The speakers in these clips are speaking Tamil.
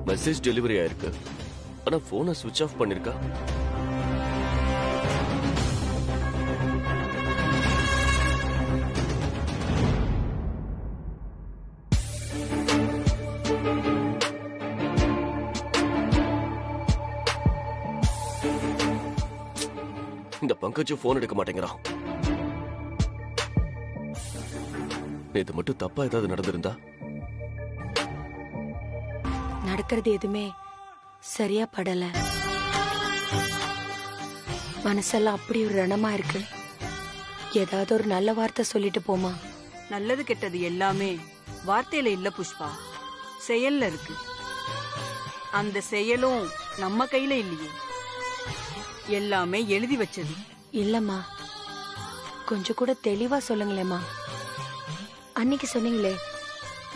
மெசேஜ் டெலிவரி ஆயிருக்கு. ஆனா போனை சுவிட்ச் ஆஃப் பண்ணிருக்கா. இந்த பங்கஜும் போன் எடுக்க மாட்டேங்கிறான். இது மட்டும் தப்பா ஏதாவது நடந்திருந்தா? நடக்கிறது எதுவுமே சரியா படல. மனசெல்லாம் அப்படி ஒரு ரணமா இருக்கு. ஏதாவது ஒரு நல்ல வார்த்தை சொல்லிட்டு போமா. நல்லது கெட்டது எல்லாமே வார்த்தையில இல்ல புஷ்பா, செயல்ல இருக்கு. அந்த செயலும் நம்ம கையில இல்லையே, எல்லாமே எழுதி வச்சது. இல்லம்மா, கொஞ்சம் கூட தெளிவா சொல்லுங்களேம்மா. அன்னைக்கு சொன்னீங்களே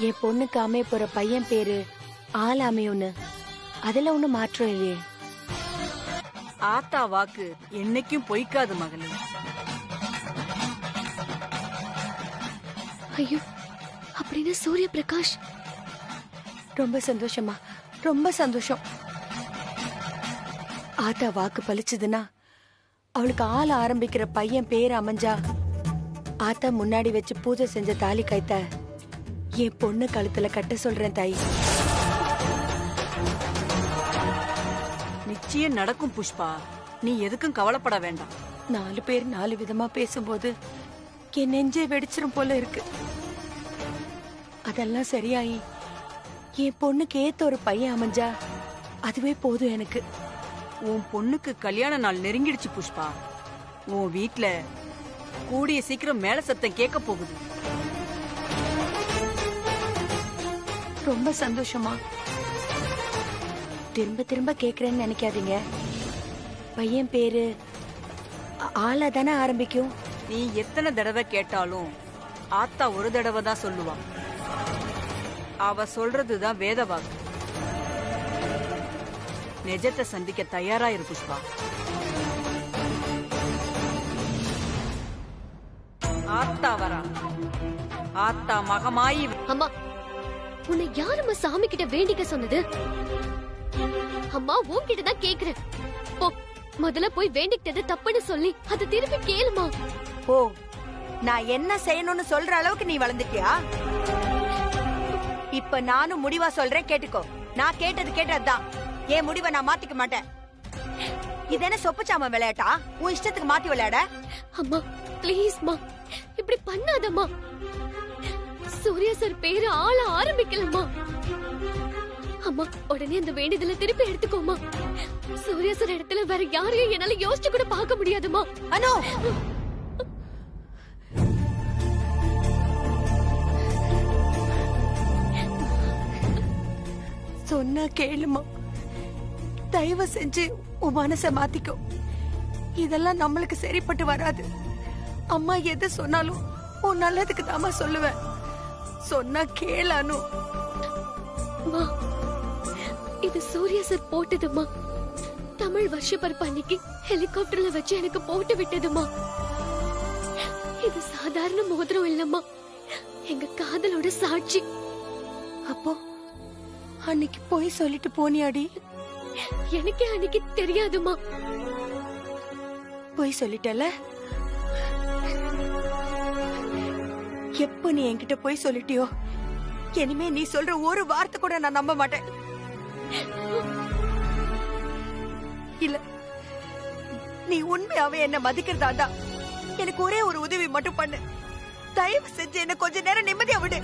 என் பொண்ணுக்கு அமைய போற பையன் பேரு ஆள் அமையும்னு, அதுல ஒண்ணும் மாற்றம் இல்லையே. ஆத்தா வாக்கு என்னைக்கும் பொய்க்காது மகளே. ஐயோ, அப்படின்னு சூரிய பிரகாஷ். ரொம்ப சந்தோஷமா, ரொம்ப சந்தோஷம். ஆத்தா வாக்கு பலிச்சதுன்னா அவளுக்கு ஆள ஆரம்பிக்கிற பையன் பேர் அமைஞ்சா ஆத்தா முன்னாடி வச்சு பூஜை செஞ்ச தாலி கைத்த என் பொண்ணு கழுத்துல கட்ட சொல்றேன் தாய். நிச்சயம் நடக்கும் புஷ்பா, நீ எதுக்கும் கவலைப்பட வேண்டாம். 4 பேர் 4 விதமா பேசும்போது என் நெஞ்சே வெடிச்சிரும் போல இருக்கு. அதெல்லாம் சரியாயி என் பொண்ணுக்கு ஏத்த ஒரு பையன் அமைஞ்சா அதுவே போதும் எனக்கு. உன் பொண்ணுக்கு கல்யாண நாள் நெருங்கிடுச்சு புஷ்பா. உன் வீட்ல கூடிய சீக்கிரம் மேல சத்தம் கேட்க போகுது. ரொம்ப சந்தோஷமா. திரும்ப திரும்ப கேக்குறேன்னு நினைக்காதீங்க. பையன் பேரு ஆளா தானே ஆரம்பிக்கும். நீ எத்தனை தடவை கேட்டாலும் ஆத்தா ஒரு தடவை தான் சொல்லுவா. அவ சொல்றதுதான் வேதவாக்கு. நிஜத்தை சந்திக்க தயாரா இரு புஷ்பா. ஆத்தா வரா. ஆத்தா மகமாயி. அம்மா, உன்னை யாரும்மா சாமி கிட்ட வேண்டிக்க சொன்னது? அம்மா உன்கிட்ட தான் கேக்குறேன். போ, முதல்ல போய் வேண்டிக்கிட்டது தப்புன்னு சொல்லி அதை திருப்பி கேளுமா. ஓ, நான் என்ன செய்யணும்னு சொல்ற அளவுக்கு நீ வளர்ந்துட்டியா? இப்ப நானும் முடிவா சொல்றேன், கேட்டுக்கோ. நான் கேட்டதுதான். என் முடிவை நான் மாத்திக்க மாட்டேன். இது என்ன சொப்புச்சாம விளையாட்டா? உன் இஷ்டத்துக்கு மாத்தி விளையாட? அம்மா ப்ளீஸ்மா, இப்படி பண்ணாதம்மா. சூர்யா சார் பேரு ஆள ஆரம்பிக்கலம்மா. அம்மா, உடனே அந்த வேண்டியதுல திருப்பி எடுத்துக்கோமா. சூர்யா சார் இடத்துல வேற யாரையும் என்னால யோசிச்சு கூட பார்க்க முடியாதுமா. அனு, சொன்னா கேளுமா. தயவு செஞ்சு உன் மனச மாத்திக்கோ. இதெல்லாம் நம்மளுக்கு சரிப்பட்டு வராது. அம்மா எது சொன்னாலும் உன் நல்லதுக்கு தாமா சொல்லுவேன். சொன்னா கேளானு. அம்மா, இது சூர்யா சார் போட்டதுமா. தமிழ் வருஷ பருப்பு அன்னைக்கு ஹெலிகாப்டர்ல வச்சு எனக்கு போட்டு விட்டதுமா. இது சாதாரண மோதிரம் இல்லம்மா, எங்க காதலோட சாட்சி. அப்போ அன்னைக்கு போய் சொல்லிட்டு போனியாடி? எனக்கே அன்னைக்கு தெரியாதுமா. போய் சொல்லிட்டல. எப்ப நீ என்கிட்ட போய் சொல்லிட்டியோ, இனிமே நீ சொல்ற ஒரு வார்த்தை கூட நான் நம்ப மாட்டேன். இல்ல, நீ உண்மையாவே என்ன மதிக்கிறதாண்டா எனக்கு ஒரே ஒரு உதவி மட்டும் பண்ணு. தயவு செஞ்சு என்ன கொஞ்ச நேரம் நிம்மதியா விடு.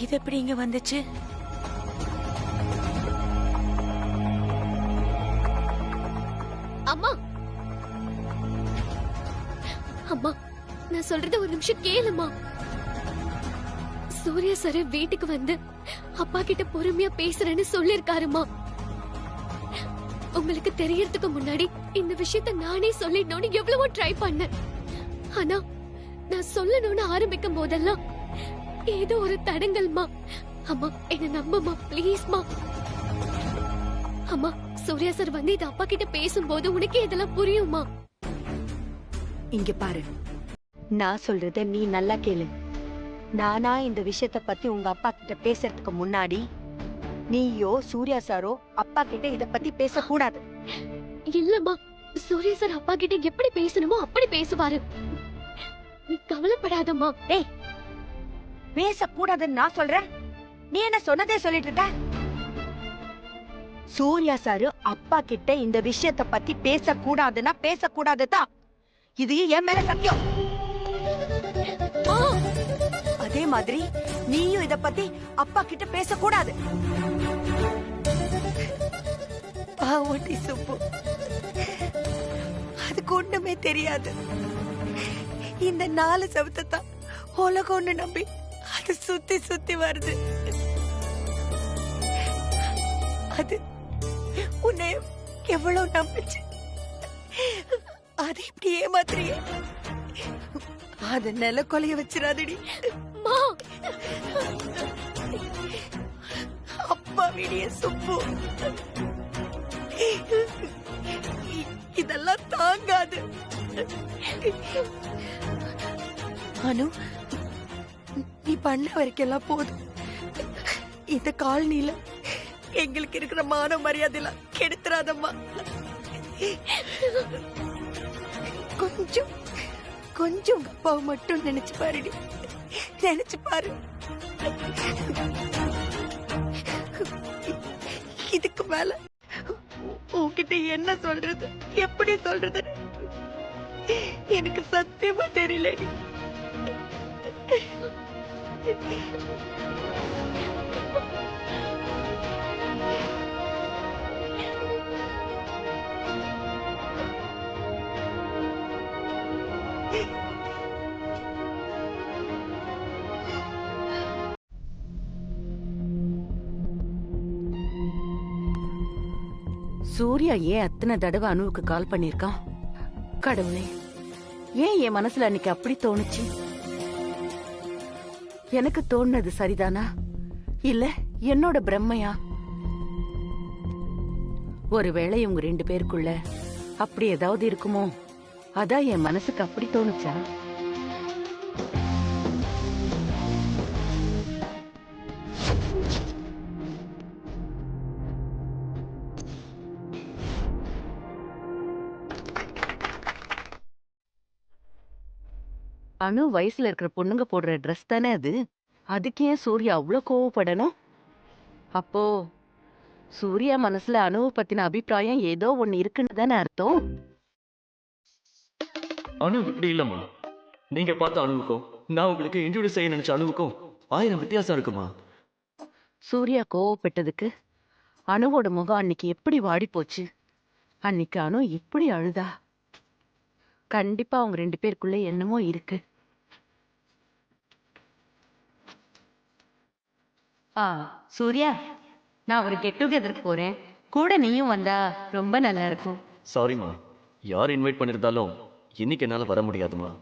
இது எப்படி இங்க வந்துச்சு? அம்மா, அம்மா, நான் சொல்றத ஒரு நிமிஷம் கேளுமா. சூர்யா சார் வீட்டுக்கு வந்து அப்பா கிட்ட பொறுமையா பேசுறேன்னு சொல்லிருக்காருமா. உங்களுக்கு தெரியறதுக்கு முன்னாடி இந்த விஷயத்த நானே சொல்லிடணும்னு எவ்வளவோ ட்ரை பண்ணேன். ஆனா நான் சொல்லணும்னு ஆரம்பிக்கும் போதெல்லாம் ஏதோ ஒரு தடங்கல்மா. அம்மா என்ன நம்புமா ப்ளீஸ்மா. அம்மா சூர்யா சார் வந்து இது அப்பா கிட்ட பேசும்போது உனக்கு இதெல்லாம் புரியுமா? இங்க பாரு, நான் சொல்றத நீ நல்லா கேளு. நானா இந்த விஷயத்த பத்தி உங்க அப்பா கிட்ட பேசுறதுக்கு முன்னாடி நீயோ சூர்யா சாரோ அப்பா கிட்ட இத பத்தி பேசக்கூடாது. இல்லம்மா, சூர்யா சார் அப்பா கிட்ட எப்படி பேசணுமோ அப்படி பேசுவாரு. நீ கவலைப்படாதம்மா. டேய், பேசக்கூடாதுன்னு நான் சொல்றேன், நீ என்ன சொன்னதே சொல்லிட்டு இருக்க? சூர்யா சாரு அப்பா கிட்ட இந்த விஷயத்த பத்தி பேசக்கூடாதுன்னா பேசக்கூடாதுதான். இது என் மேல சத்தியம். அதே மாதிரி நீயும் இத பத்தி அப்பா கிட்ட பேசக்கூடாது. பாவட்டி சுப்பு, அதுக்கு ஒண்ணுமே தெரியாது. இந்த 4 செவத்தை தான் உலகம்னு நம்பி அது சுத்தி சுத்தி வருது. அது உன்னை எவ்வளவு நம்பிச்சு, அது இப்படி ஏமாத்திரியே. அத நில கொலைய வச்சிடாதடி. அப்பா விடிய சுப்பு, இதெல்லாம் தாங்காது. அனு, நீ பண்ண வரைக்கும் போதும். இந்த காலனில எங்களுக்கு இருக்கிற மான மரியாதையெல்லாம் கெடுத்துறாதம்மா. கொஞ்சம் கொஞ்சம் உங்க அப்பாவை மட்டும் நினைச்சு பாருடி, நினைச்சு பாரு. இதுக்கு மேல உன்கிட்ட என்ன சொல்றது, எப்படி சொல்றது எனக்கு சத்தியமா தெரியலடி. சூர்யா ஏன் அத்தனை தடவை அனுவுக்கு கால் பண்ணிருக்கான்? கடவுளே, ஏன் என் மனசுல அன்னைக்கு அப்படி தோணுச்சு? எனக்கு தோணுனது சரிதானா இல்ல என்னோட பிரம்மையா? ஒருவேளை இவங்க 2 பேருக்குள்ள அப்படி ஏதாவது இருக்குமோ? அதான் என் மனசுக்கு அப்படி தோணுச்சா? அனு வயசுல இருக்கிற பொண்ணுங்க போடுற ட்ரெஸ் தானே அது. அதுக்கு ஏன் சூர்யா அவ்வளோ கோவப்படணும்? அப்போ சூர்யா மனசுல அனுவை பத்தின அபிப்பிராயம் ஏதோ ஒண்ணு இருக்குன்னு தானே அர்த்தம். அனு இப்படி இல்லம்மா. நீங்க பார்த்த அனுவுக்கும் நான் உங்களுக்கு இன்ட்ரோடியூஸ் செய்ய நினைச்ச அனுவுக்கும் 1000 வித்தியாசம் இருக்குமா? சூர்யா கோவப்பட்டதுக்கு அனுவோட முகம் அன்னைக்கு எப்படி வாடி போச்சு. அன்னைக்கு அனு எப்படி அழுதா. கண்டிப்பா அவங்க 2 பேருக்குள்ள என்னமோ இருக்கு. சூர்யா, நான் ஒரு கெட் டுகெதருக்கு போறேன், கூட நீயும் வந்தா ரொம்ப நல்லா இருக்கும். சாரிம்மா, யார் இன்வைட் பண்ணிருந்தாலும் இன்னைக்கு என்னால வர முடியாதுமா.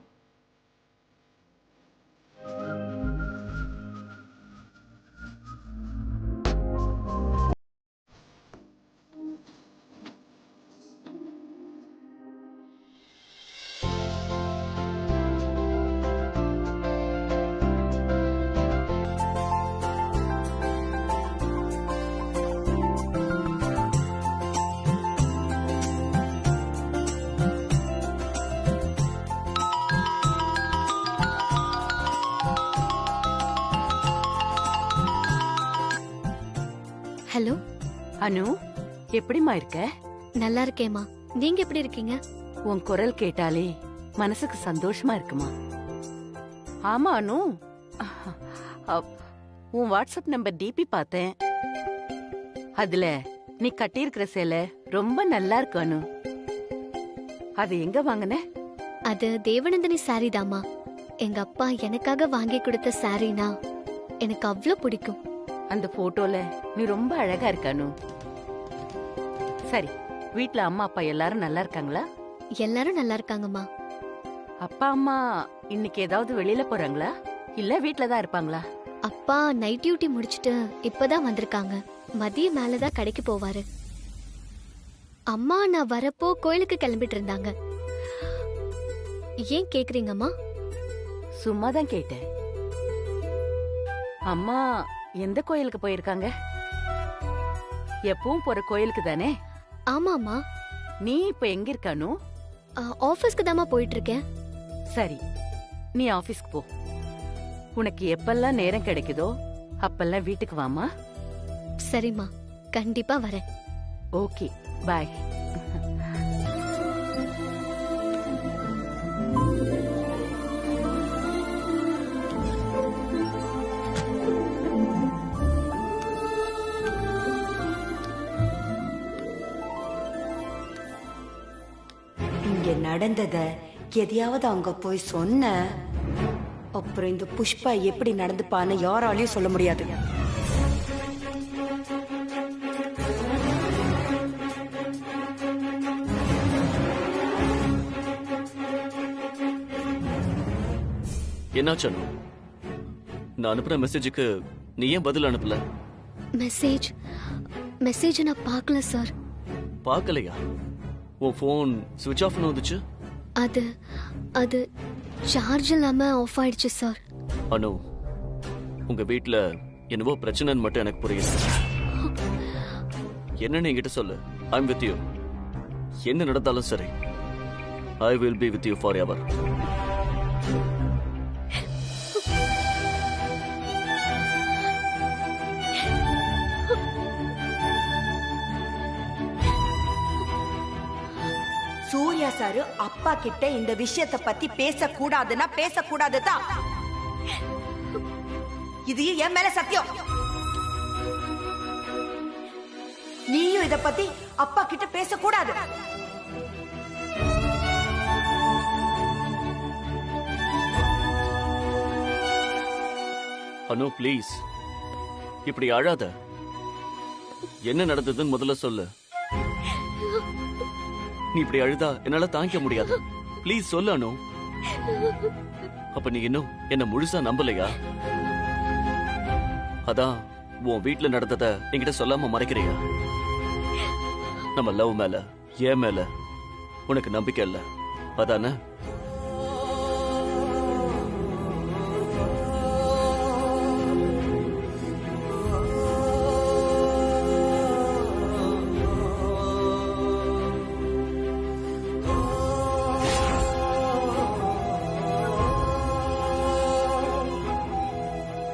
ஹலோ அனு, எப்படிமா இருக்க? நல்லா இருக்கேம்மா. நீங்க எப்படி இருக்கீங்க? உன் குரல் கேட்டாலே மனசுக்கு சந்தோஷமா இருக்குமா. ஆமா அனு, உன் வாட்ஸ்அப் நம்பர் டிபி பார்த்தேன். அதுல நீ கட்டியிருக்கிற சேலை ரொம்ப நல்லா இருக்கு அனு. அது எங்க வாங்கின? அது தேவநந்தினி சாரி தாமா. எங்க அப்பா எனக்காக வாங்கி கொடுத்த சாரினா எனக்கு அவ்வளவு பிடிக்கும். அந்த போட்டோல நீ ரொம்ப அழகா இருக்க அனு. சரி, வீட்ல அம்மா அப்பா எல்லாரும் நல்லா இருக்காங்களா? எல்லாரும் நல்லா இருக்காங்கம்மா. அப்பா அம்மா இன்னைக்கு ஏதாவது வெளியில போறாங்களா? இல்ல வீட்ல தான் இருப்பாங்களா? அப்பா நைட் டியூட்டி முடிச்சிட்டு இப்பதான் வந்திருக்காங்க. மதியம் மேலதான் கடைக்கு போவாரு. அம்மா நான் வரப்போ கோயிலுக்கு கிளம்பிட்டு இருந்தாங்க. ஏன் கேக்குறீங்கம்மா? சும்மா தான் கேட்டேன். அம்மா எந்த கோயிலுக்கு போயிருக்காங்க? எப்பவும் போற கோயிலுக்கு தானே? ஆமாம்மா. நீ இப்ப எங்க இருக்கானு? ஆபீஸ்க்கு தாம்மா போயிட்டு இருக்கேன். சரி, நீ ஆபீஸ்க்கு போ. உனக்கு எப்பெல்லாம் நேரம் கிடைக்குதோ அப்பெல்லாம் வீட்டுக்கு வாமா. சரிம்மா, கண்டிப்பா வரேன். ஓகே, பாய். இங்க நடந்தத எதையாவது அங்க போய் சொன்ன அப்புறம் இந்த புஷ்பா எப்படி நடந்துப்பான்னு யாராலையும் சொல்ல முடியாது. என்னாச்சு அனு? நான் அனுப்புற மெசேஜுக்கு நீ ஏன் பதில் அனுப்பல? மெசேஜ் நான் பார்க்கல சார். பார்க்கலையா? உன் ஃபோன் சுவிட்ச் ஆஃப்னு வந்துச்சு. அது சார்ஜ் இல்லாம ஆஃப் ஆயிடுச்சு சார். அனு, உங்க வீட்ல என்னவோ பிரச்சனைன்னு மட்டும் எனக்கு புரியல. என்னன்னு என்கிட்ட சொல்லு. I'm with you. என்ன நடந்தாலும் சரி, I will be with you forever. Surya sir அப்பா கிட்ட இந்த விஷயத்தை பத்தி பேசக்கூடாதுன்னா பேசக்கூடாதுதான். இது என் மேல சத்தியம். நீயும் இத பத்தி அப்பா கிட்ட பேசக்கூடாது. அனு ப்ளீஸ், இப்படி அழாத. என்ன நடந்ததுன்னு முதல்ல சொல்லு. நீ இப்படி அழுதா என்னால தாங்கிக்க முடியாது. ப்ளீஸ் சொல்லு அனு. அப்ப நீ இன்னும் என்ன முழுசா நம்பலையா? அதான் உன் வீட்டுல நடந்தத என்கிட்ட சொல்லாம மறைக்கிறியா? நம்ம லவ் மேல, ஏன் மேல உனக்கு நம்பிக்கை இல்ல அதானே?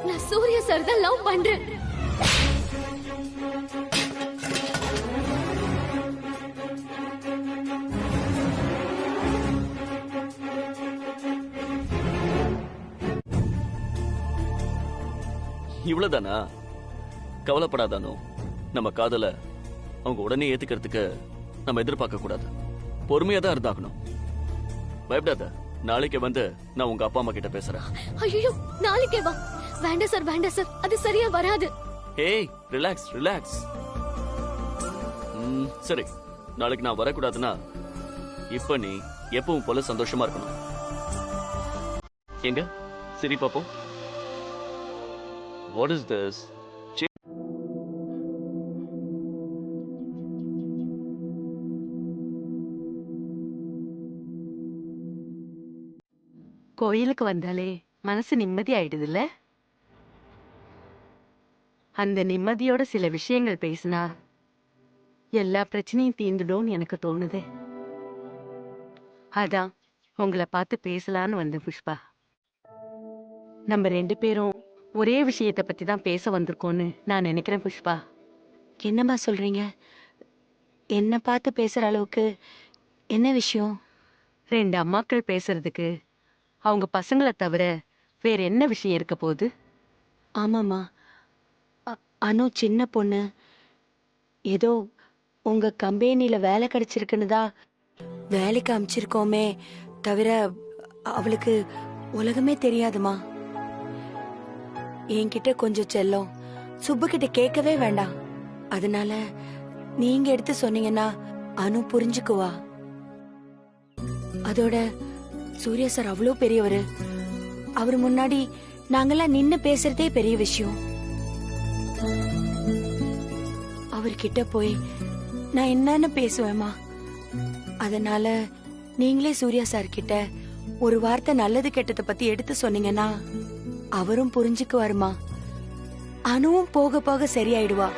நான் சூர்யா சார் தான் லவ் பண்றேன். இவ்வளவுதானா? கவலைப்படாதானோ. நம்ம காதல அவங்க உடனே ஏத்துக்கிறதுக்கு நம்ம எதிர்பார்க்க கூடாது. பொறுமையா தான் இருந்தாகணும். பயப்படாத. நாளைக்கு வந்து நான் உங்க அப்பா அம்மா கிட்ட பேசுறேன். ஐயோ, நாளைக்கே வா. வேண்டாம் சார், வேண்டாம் சார், அது சரியா வராது. ஏய், ரிலாக்ஸ் ரிலாக்ஸ். சரி, நாளைக்கு நான் வரக்கூடாதுன்னா இப்ப நீ எப்பவும் போல சந்தோஷமா இருக்கணும். எங்க சரி பாப்போம். What is this? கோயிலுக்கு வந்தாலே மனசு நிம்மதி ஆயிடுதுல்ல? அந்த நிம்மதியோட சில விஷயங்கள் பேசினா எல்லா பிரச்சனையும் தீர்ந்துடும்னு எனக்கு தோணுது. அதான் உங்களை பார்த்து பேசலான்னு வந்தேன் புஷ்பா. நம்ம 2 பேரும் ஒரே விஷயத்தை பத்தி தான் பேச வந்திருக்கோன்னு நான் நினைக்கிறேன் புஷ்பா. என்னம்மா சொல்றீங்க? என்ன பார்த்து பேசுற அளவுக்கு என்ன விஷயம்? 2 அம்மாக்கள் பேசுறதுக்கு அவங்க பசங்களை தவிர வேற என்ன விஷயம் இருக்க போகுது? ஆமாம்மா, அனு சின்ன பொண்ணு. ஏதோ உங்க கம்பெனில வேலை கிடைச்சிருக்குன்னு தான் வேலைக்கு அமைச்சிருக்கோமே தவிர அவளுக்கு உலகமே தெரியாதுமா. என்கிட்ட கொஞ்சம் செல்லம், சுப்பு கிட்ட கேட்கவே வேண்டாம். அதனால நீங்க எடுத்து சொன்னீங்கன்னா அனு புரிஞ்சுக்குவா. அதோட சூர்யா சார் அவ்வளோ பெரியவரு. அவர் முன்னாடி நாங்கெல்லாம் நின்னு பேசுறதே பெரிய விஷயம். அவர்கிட்ட போய் நான் என்னன்னு பேசுவேமா? அதனால நீங்களே சூர்யா சார் கிட்ட ஒரு வார்த்தை நல்லது கெட்டதை பத்தி எடுத்து சொன்னீங்கன்னா அவரும் புரிஞ்சுக்குவாருமா. அனுவும் போக போக சரியாயிடுவா.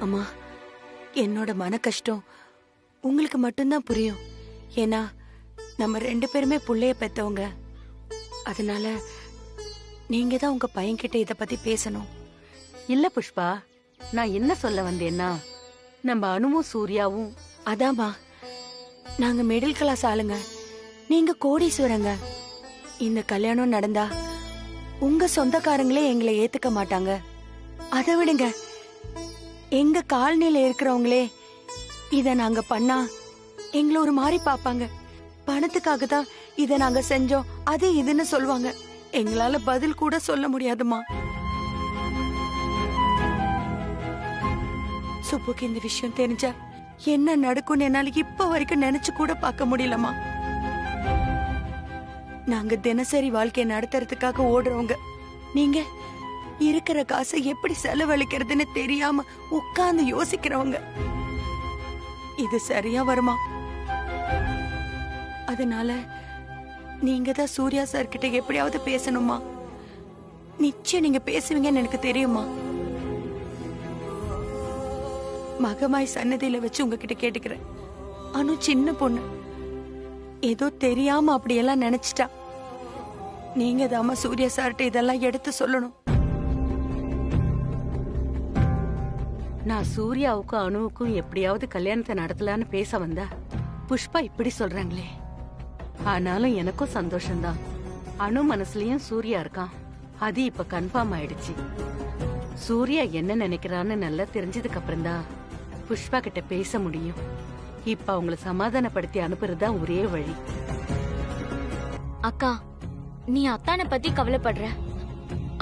அம்மா, என்னோட மன கஷ்டம் உங்களுக்கு மட்டும்தான் புரியும். ஏன்னா நம்ம 2 பேருமே புள்ளைய பெத்தவங்க. அதனால நீங்க தான் உங்க பையன்கிட்ட இத பத்தி பேசணும். இல்ல புஷ்பா, நான் என்ன சொல்ல வந்தேன்னா, நம்ம அனுவும் சூர்யாவும் அதாம்மா, நாங்க மிடில் கிளாஸ் ஆளுங்க, நீங்க கோடீஸ்வரங்க. இந்த கல்யாணம் நடந்தா உங்க சொந்தக்காரங்களே எங்களை ஏத்துக்க மாட்டாங்க. அதை விடுங்க, எங்க காலனில இருக்கிறவங்களே இத நாங்க பண்ணா எங்களை ஒரு மாதிரி பாப்பாங்க. பணத்துக்காக தான் இத நாங்க செஞ்சோம், அது இதுன்னு சொல்லுவாங்க. எங்களால பதில் கூட சொல்ல முடியாதுமா. சுப்புக்கு இந்த விஷயம் தெரிஞ்சா என்ன நடக்கும்னு என்னால இப்ப வரைக்கும் நினைச்சு கூட பார்க்க முடியலமா. நாங்க தினசரி வாழ்க்கையை நடத்துறதுக்காக ஓடுறவங்க. நீங்க இருக்கிற காசை எப்படி செலவழிக்கிறதுன்னு தெரியாம உட்கார்ந்து யோசிக்கிறவங்க. இது சரியா வருமா? அதனால நீங்க தான் சூர்யா சார் கிட்ட எப்படியாவது பேசணுமா. நிச்சயம் நீங்க பேசுவீங்கன்னு எனக்கு தெரியுமா. மகமாய் சன்னதியில வச்சு உங்ககிட்ட கேட்டுக்கிறேன். அனு சின்ன பொண்ணு, ஏதோ தெரியாம அப்படியெல்லாம் நினைச்சிட்டா. நீங்க தாமா சூர்யா சார்ட்ட இதெல்லாம் எடுத்து சொல்லணும். நான் சூர்யாவுக்கும் அனுவுக்கும் எப்படியாவது கல்யாணத்தை நடத்தலான்னு பேச வந்தா புஷ்பா இப்படி சொல்றாங்களே. ஆனாலும் எனக்கும் சந்தோஷம்தான். அனு மனசுலயும் சூர்யா இருக்கான், அது இப்ப கன்ஃபார்ம் ஆயிடுச்சு. சூர்யா என்ன நினைக்கிறான்னு நல்லா தெரிஞ்சதுக்கு அப்புறம் தான் புஷ்பா கிட்ட பேச முடியும். இப்ப அவங்கள சமாதானப்படுத்தி அனுப்புறதுதான் ஒரே வழி. அக்கா, நீ அத்தானை பத்தி கவலைப்படுற,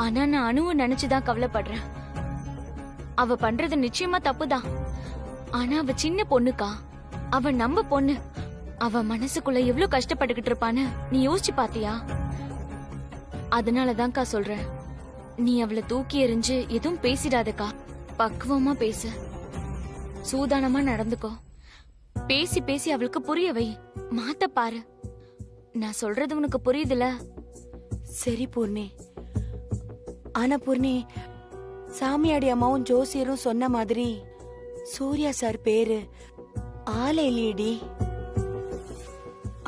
ஆனா நான் அனுவை நினைச்சுதான் கவலைப்படுறேன். அவ பண்றது நிச்சயமா தப்புதான். ஆனா அவ சின்ன பொண்ணுக்கா, அவ நம்ம பொண்ணு. அவ மனசுக்குள்ள எவ்வளவு கஷ்டப்பட்டுக்கிட்டு இருப்பான்னு நீ யோசிச்சு பாத்தியா? அதனாலதான்க்கா சொல்றேன், நீ அவளை தூக்கி எறிஞ்சு எதுவும் பேசிடாதக்கா. பக்குவமா பேசு, சூதானமா நடந்துக்கோ. பேசி பேசி அவளுக்கு புரிய வை, மாத்த பாரு. நான் சொல்றது உனக்கு புரியுதுல? சரி பூர்ணி. ஆனா பூர்ணி, சாமியாடி அம்மாவும் ஜோசியரும் சொன்ன மாதிரி சூர்யா சார் பேரு ஆலையிலேடி.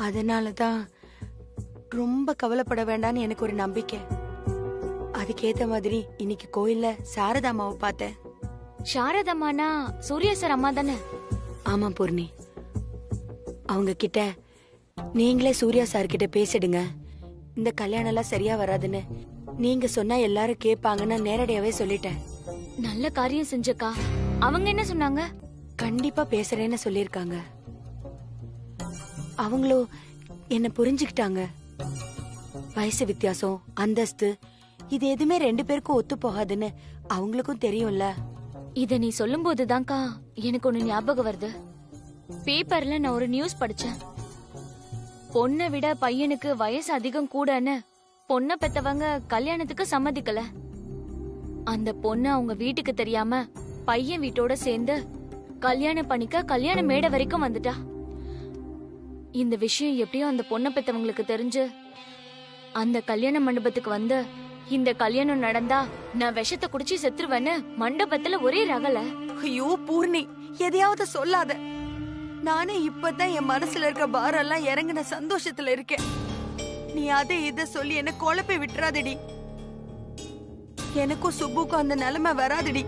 அதனாலதான் ரொம்ப கவலைப்பட வேண்டாம்னு எனக்கு ஒரு நம்பிக்கை. அதுக்கேத்த மாதிரி இன்னைக்கு கோயில்ல சாரதா அம்மாவை பார்த்தேன். சாரதம்மானா சூர்யா சார் அம்மா தானே? ஆமா பூர்ணி. அவங்க கிட்ட நீங்களே சூர்யா சார் கிட்ட பேசிடுங்க, இந்த கல்யாணம் எல்லாம் சரியா வராதுன்னு நீங்க சொன்னா எல்லாரும் கேட்பாங்கன்னு நேரடியாவே சொல்லிட்டேன். நல்ல காரியம் செஞ்சக்கா. அவங்க என்ன சொன்னாங்க? கண்டிப்பா பேசுறேன்னு சொல்லிருக்காங்க. அவங்களோ என்ன புரிஞ்சுக்கிட்டாங்க. வயசு வித்தியாசம், அந்தஸ்து, இது எதுவுமே 2 பேருக்கும் ஒத்து போகாதுன்னு அவங்களுக்கும் தெரியும்ல. இத நீ சொல்லும் போதுதான்க்கா எனக்கு ஒண்ணு ஞாபகம் வருது. பேப்பர்ல நான் ஒரு நியூஸ் படிச்சேன். பொண்ணை விட பையனுக்கு வயசு அதிகம் கூடன்னு பொண்ணை பெத்தவங்க கல்யாணத்துக்கு சம்மதிக்கல. அந்த பொண்ணு அவங்க வீட்டுக்கு தெரியாம பையன் வீட்டோட சேர்ந்து கல்யாணம் பண்ணிக்க கல்யாண மேடை வரைக்கும் வந்துட்டா. இந்த விஷயம் எப்படியோ அந்த பொண்ணை பெத்தவங்களுக்கு தெரிஞ்சு அந்த கல்யாண மண்டபத்துக்கு வந்து இந்த கல்யாணம் நடந்தா நான் விஷத்தை குடிச்சு செத்துருவேன்னு மண்டபத்துல ஒரே ரகல. ஐயோ பூர்ணி, எதையாவது சொல்லாத. நானே இப்பதான் என் மனசுல இருக்க பாரம் எல்லாம் இறங்கின சந்தோஷத்துல இருக்கேன். நீ அதை இத சொல்லி என்ன குழப்பி விட்டுறாதடி. எனக்கும் சுப்புக்கும் அந்த நிலைமை வராதடி.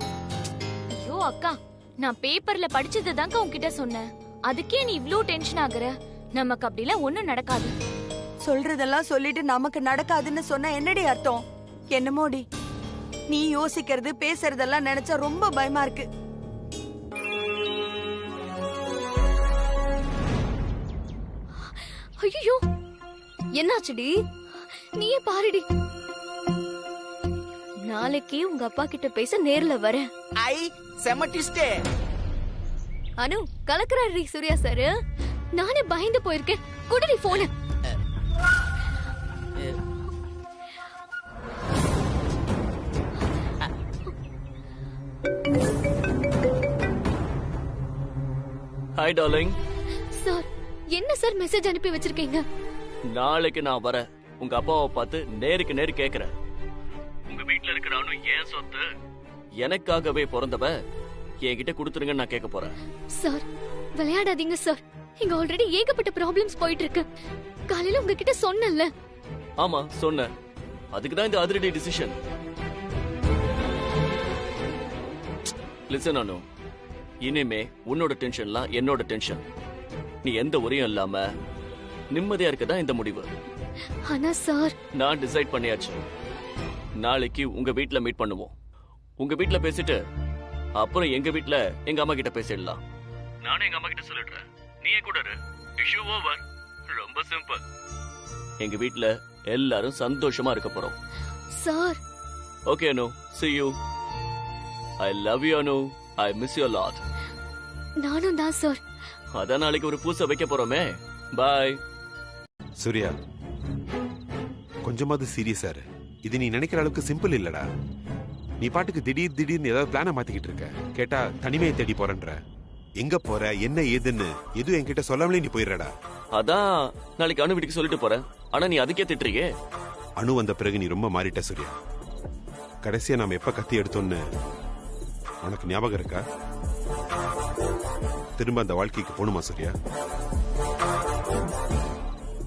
ஐயோ அக்கா, நான் பேப்பர்ல படிச்சது தான்க்கா உன்கிட்ட சொன்னேன். அதுக்கே நீ இவ்ளோ டென்ஷன் ஆகுற? நமக்கு அப்படிலாம் ஒண்ணும் நடக்காது. சொல்றதெல்லாம் சொல்லிட்டு நமக்கு நடக்காதுன்னு சொன்னா என்னடி அர்த்தம்? என்னமோடி, நீ யோசிக்கிறது பேசுறதெல்லாம் நினைச்சா ரொம்ப பயமா இருக்கு. ஐயோ, என்னாச்சுடி? நீயே பாருடி. நாளைக்கு உங்க அப்பா கிட்ட பேச நேர்ல வரேன். ஐ செம ட்விஸ்ட். அனு கலக்குறாரு சூர்யா சார். நானே பயந்து போயிருக்கேன். குடுடி போன. Hi darling. சார் என்ன சார் மெசேஜ் அனுப்பி வச்சிருக்கீங்க? நாளைக்கு நான் வரேன். உங்க அப்பாவை பார்த்து நேருக்கு நேரு கேக்குறேன். உங்க வீட்ல இருக்கிறானு ஏன் சொத்து எனக்காகவே பிறந்தவ என்கிட்ட கொடுத்துருங்கன்னு நான் கேட்க போறேன். சார் விளையாடாதீங்க சார். இங்க ஆல்ரெடி ஏகப்பட்ட ப்ராப்ளம்ஸ் போயிட்டு இருக்கு. காலையில உங்ககிட்ட சொன்னேன்ல. ஆமா சொன்னேன். அதுக்கு தான் இந்த அதிரடி டிசிஷன். லிசன் அனு, இனிமே உன்னோட டென்ஷன்லாம் என்னோட டென்ஷன். நீ எந்த உரையும் இல்லாம நிம்மதியா இருக்கதா இந்த முடிவு. ஆனா சார் நான் டிசைட் பண்ணியாச்சு. நாளைக்கு உங்க வீட்ல மீட் பண்ணுவோம். உங்க வீட்ல பேசிட்டு அப்புறம் எங்க வீட்ல எங்க அம்மா கிட்ட பேசிடலாம். நானே எங்க அம்மா கிட்ட சொல்லிடுறேன். நீ கூட இரு. Issue over. ரொம்ப சிம்பிள். எங்க வீட்ல எல்லாரும் சந்தோஷமா இருக்க போறோம். Sir okay Anu, see you. I love you Anu. I miss you a lot. நானும் தான் சார். அதான் நாளைக்கு ஒரு பூசை வைக்க போறோமே. பாய். சூர்யா, கொஞ்சமாவது சீரியஸா இரு. இது நீ நினைக்கிற அளவுக்கு சிம்பிள் இல்லடா. நீ பாட்டுக்கு திடீர்னு ஏதாவது பிளான மாத்திக்கிட்டு இருக்க. கேட்டா தனிமையை தேடி போறன்ற. எங்க போற, என்ன ஏதுன்னு எதுவும் என்கிட்ட சொல்லாமலே நீ போயிடுறடா. அதான் நாளைக்கு அனு வீட்டுக்கு சொல்லிட்டு போறேன். ஆனா நீ அதுக்கே திட்டுறியே. அனு வந்த பிறகு நீ ரொம்ப மாறிட்ட சூர்யா. கடைசியா நாம எப்ப கத்தி எடுத்தோன்னு உனக்கு ஞாபகம் இருக்கா? திரும்ப அந்த வாழ்க்கைக்கு போணுமா சூர்யா?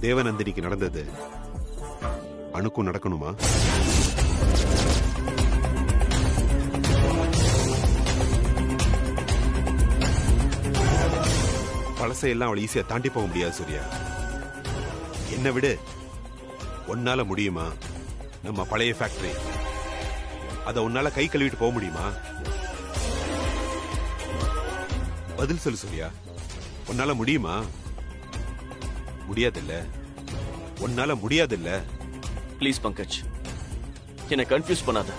தேவநந்தினிக்கு நடந்தது அணுக்கும் நடக்கணுமா? பழசையெல்லாம் அவளை ஈஸியா தாண்டி போக முடியாது சூர்யா. என்ன விடு, உன்னால முடியுமா? நம்ம பழைய ஃபேக்டரி அத உன்னால கை கழுவிட்டு போக முடியுமா? பதில் சொல்லு சூர்யா. உன்னால முடியுமா? முடியாதுல்ல. உன்னால முடியாதுல்ல. ப்ளீஸ் பங்கஜ், என்னை கன்ஃபியூஸ் பண்ணாத.